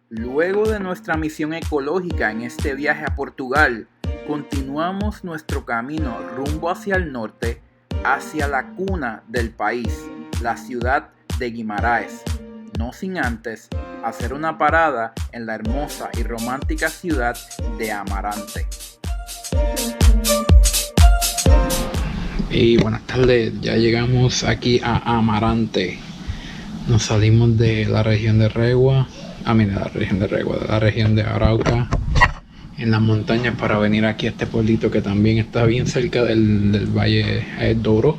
Luego de nuestra misión ecológica en este viaje a Portugal, continuamos nuestro camino rumbo hacia el norte, hacia la cuna del país, la ciudad de Guimarães, no sin antes hacer una parada en la hermosa y romántica ciudad de Amarante. Y buenas tardes, ya llegamos aquí a Amarante. Nos salimos de la región de Regua, de la región de Arauca, en las montañas, para venir aquí a este pueblito que también está bien cerca del valle Douro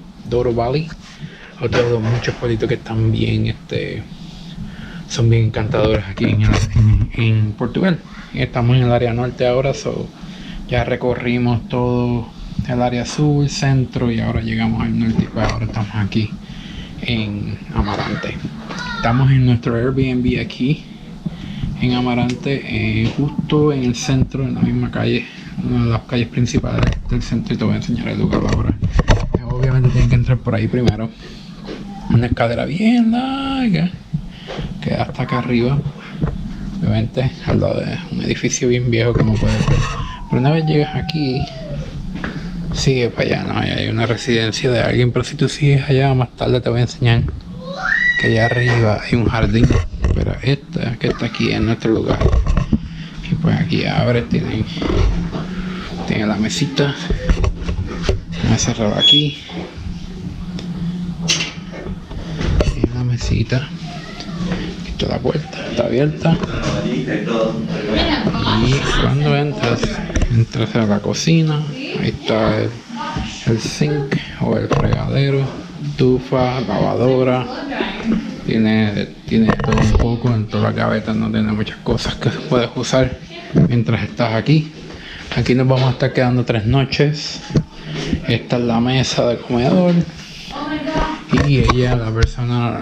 Valley. Otro de los muchos pueblitos que están bien, son bien encantadores aquí en Portugal. Estamos en el área norte ahora, ya recorrimos todo el área sur, centro, y ahora llegamos al norte, y pues ahora estamos aquí en Amarante. Estamos en nuestro Airbnb aquí en Amarante, justo en el centro, en la misma calle, una de las calles principales del centro, y te voy a enseñar el lugar ahora. Obviamente tienen que entrar por ahí primero, una escalera bien larga que da hasta acá arriba, obviamente al lado de un edificio bien viejo, como puedes ver. Pero una vez llegas aquí, sigue para allá, ¿no? Hay una residencia de alguien, pero si tú sigues allá, más tarde te voy a enseñar que allá arriba hay un jardín, pero esta que está aquí es nuestro lugar. Y pues aquí abre, tiene la mesita, voy a cerrar aquí, tiene la mesita, aquí está la puerta, está abierta, y cuando entras a la cocina, ahí está el zinc o el fregadero, estufa, lavadora, tiene todo un poco. En toda la gaveta no tiene muchas cosas que puedes usar mientras estás aquí. Aquí nos vamos a estar quedando 3 noches. Esta es la mesa del comedor, y la persona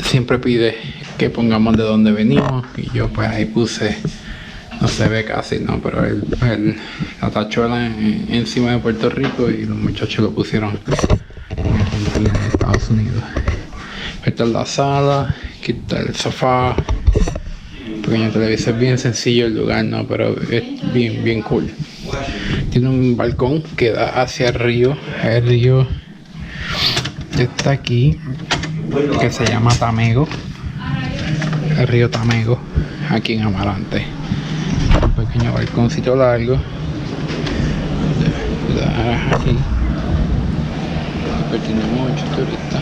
siempre pide que pongamos de dónde venimos, y yo pues ahí puse, no se ve casi, no, pero la tachuela encima de Puerto Rico, y los muchachos lo pusieron en Estados Unidos. Esta es la sala, aquí está el sofá, pequeño televisor, bien sencillo el lugar, no, pero es bien cool. Tiene un balcón que da hacia el río está aquí, que se llama Tamego, el río Tamego, aquí en Amarante. Un pequeño balcóncito largo, aquí, pero tiene muchos turistas.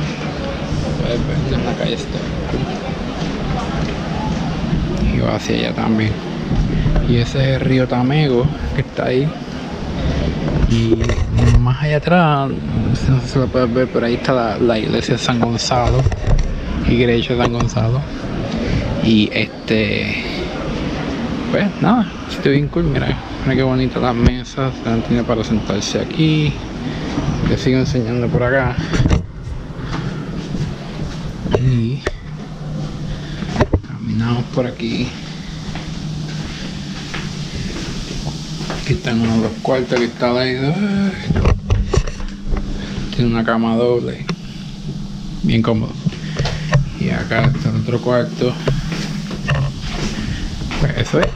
Puedes ver en la calle y va hacia allá también, y ese es el río Tamego que está ahí, y más allá atrás, no sé si lo puedes ver, pero ahí está la iglesia de San Gonzalo, iglesia de San Gonzalo, y pues nada, está bien cool. Mira qué bonitas las mesas, tiene para sentarse aquí. Les sigo enseñando por acá. Y caminamos por aquí. Aquí están uno de los cuartos, que está ahí. Tiene una cama doble, bien cómodo. Y acá está el otro cuarto. Pues eso es.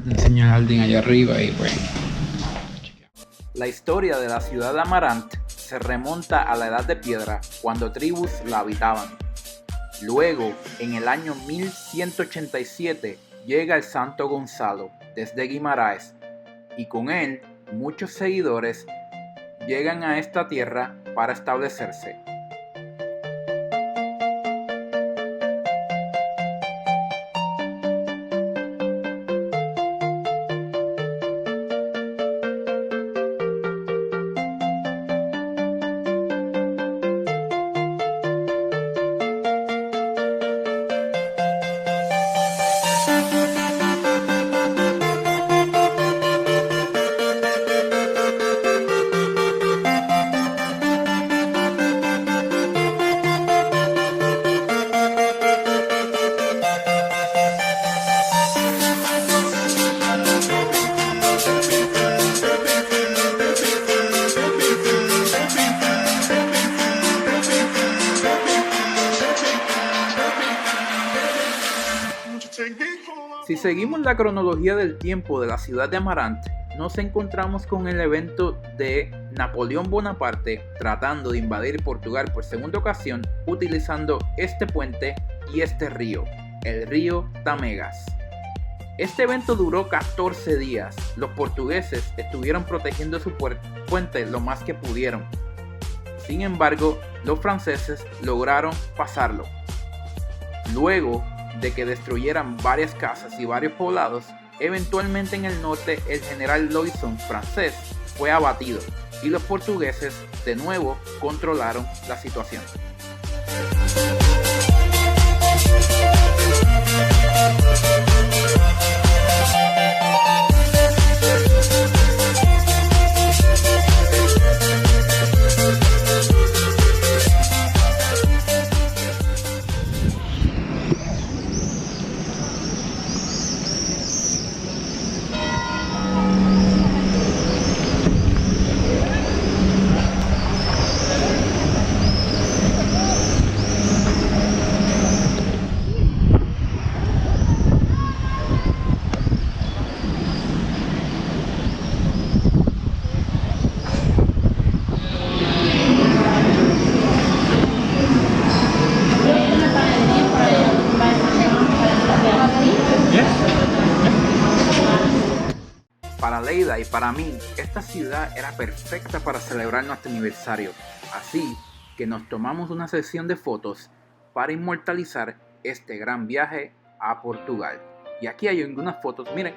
Te enseño el jardín allá arriba, y pues. La historia de la ciudad de Amarante se remonta a la Edad de Piedra, cuando tribus la habitaban. Luego, en el año 1187, llega el Santo Gonzalo desde Guimarães, y con él muchos seguidores llegan a esta tierra para establecerse. Si seguimos la cronología del tiempo de la ciudad de Amarante, nos encontramos con el evento de Napoleón Bonaparte tratando de invadir Portugal por segunda ocasión utilizando este puente y este río, el río Tamegas. Este evento duró 14 días. Los portugueses estuvieron protegiendo su puente lo más que pudieron. Sin embargo, los franceses lograron pasarlo. Luego de que destruyeran varias casas y varios poblados, eventualmente en el norte el general Loison francés fue abatido y los portugueses de nuevo controlaron la situación. Para Leida y para mí, esta ciudad era perfecta para celebrar nuestro aniversario, así que nos tomamos una sesión de fotos para inmortalizar este gran viaje a Portugal. Y aquí hay algunas fotos, miren.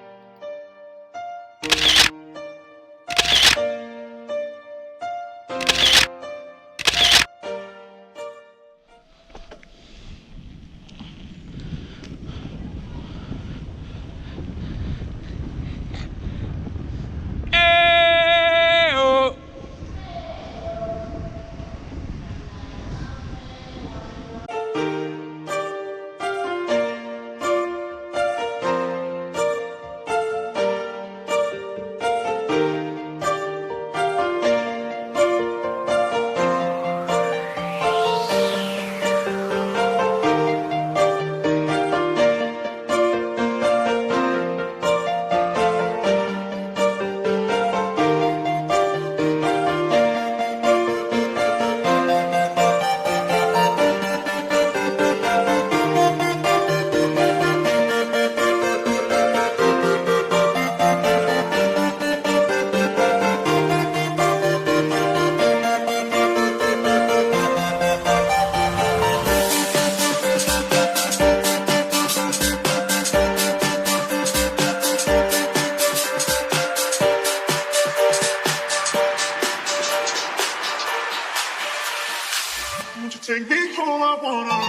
Take me home, I wanna.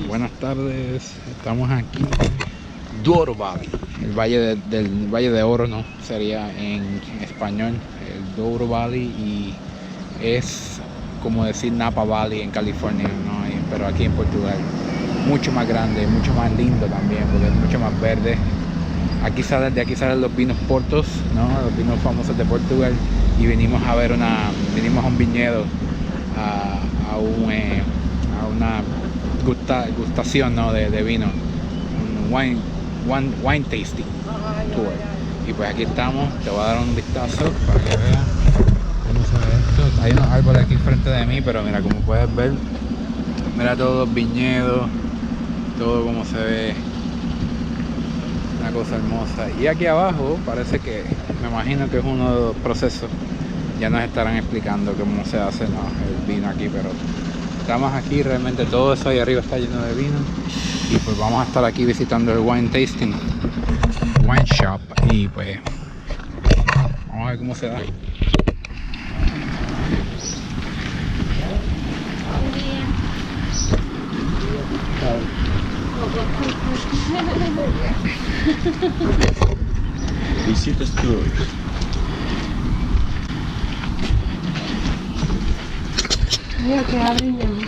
Buenas tardes, estamos aquí Douro Valley, el del Valle de Oro, no, sería en español, el Douro Valley, y es como decir Napa Valley en California, ¿no? Pero aquí en Portugal, mucho más grande, mucho más lindo también, porque es mucho más verde. De aquí salen los vinos Portos, ¿no? Los vinos famosos de Portugal, y venimos a un viñedo, a una gustación, ¿no? de vino, un wine tasting tour. Y pues aquí estamos, te voy a dar un vistazo para que veas cómo se ve esto. Hay unos árboles aquí frente de mí, pero mira, como puedes ver, mira todos los viñedos, todo como se ve, una cosa hermosa. Y aquí abajo parece que, me imagino que es uno de los procesos, ya nos estarán explicando cómo se hace, ¿no? El vino aquí, pero estamos aquí, realmente todo eso ahí arriba está lleno de vino, y pues vamos a estar aquí visitando el wine tasting, wine shop, y pues vamos a ver cómo se da. Visitas tours. Mira que abren mi amor.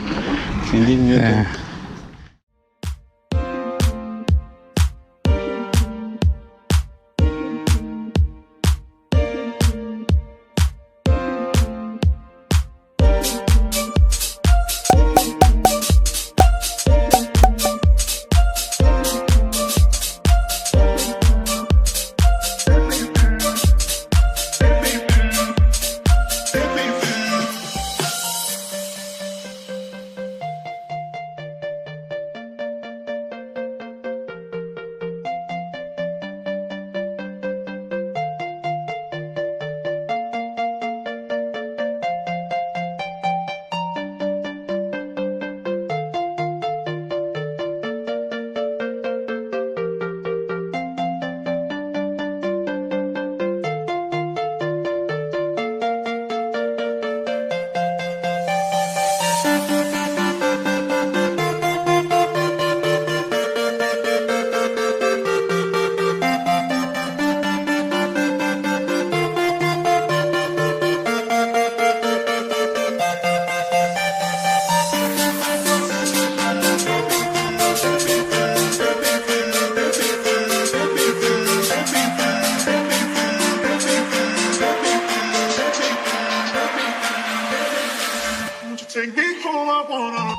Take me home, I wanna.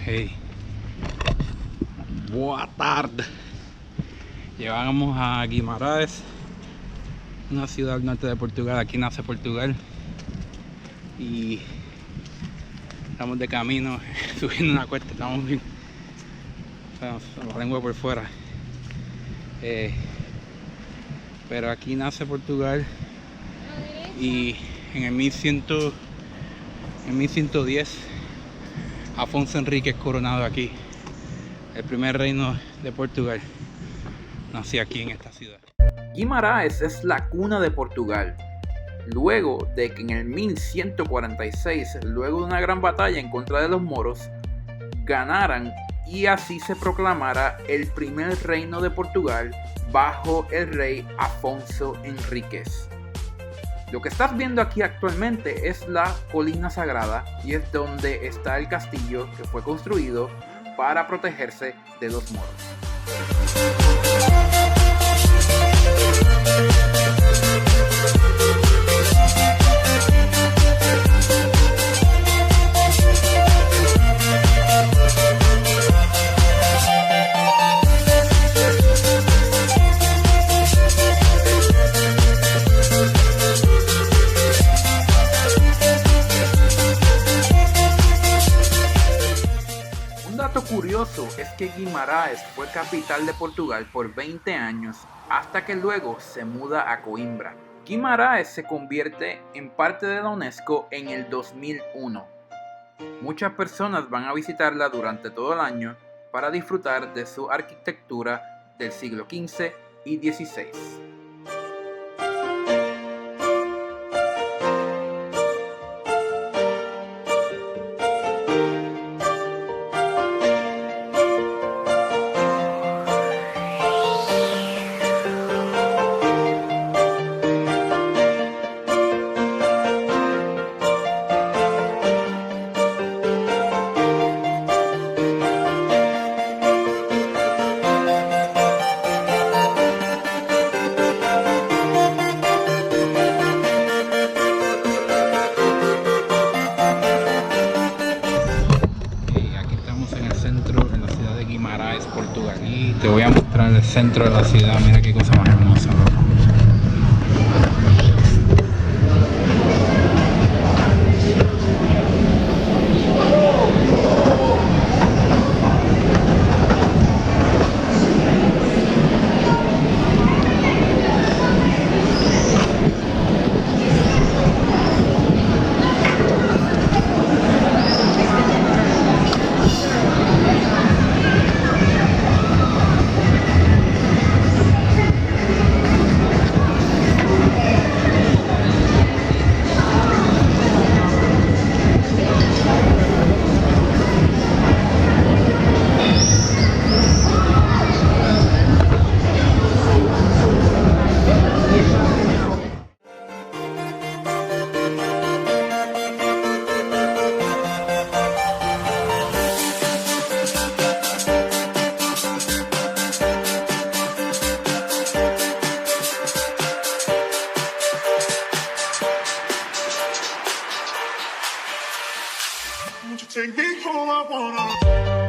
Hey, boa tarde. Llegamos a Guimarães, una ciudad al norte de Portugal. Aquí nace Portugal, y estamos de camino subiendo una cuesta. Estamos bien, la lengua por fuera, pero aquí nace Portugal, y en 1110 Afonso Henrique es coronado aquí. El primer reino de Portugal nació aquí en esta ciudad. Guimarães es la cuna de Portugal. Luego de que en el 1146, luego de una gran batalla en contra de los moros, ganaran y así se proclamara el primer reino de Portugal bajo el rey Afonso Henriques. Lo que estás viendo aquí actualmente es la colina sagrada, y es donde está el castillo que fue construido para protegerse de los moros. Curioso es que Guimarães fue capital de Portugal por 20 años, hasta que luego se muda a Coimbra. Guimarães se convierte en parte de la UNESCO en el 2001. Muchas personas van a visitarla durante todo el año para disfrutar de su arquitectura del siglo XV y XVI. voy a mostrar el centro de la ciudad. Mira qué cosa más hermosa. Won't you take me home? I wanna.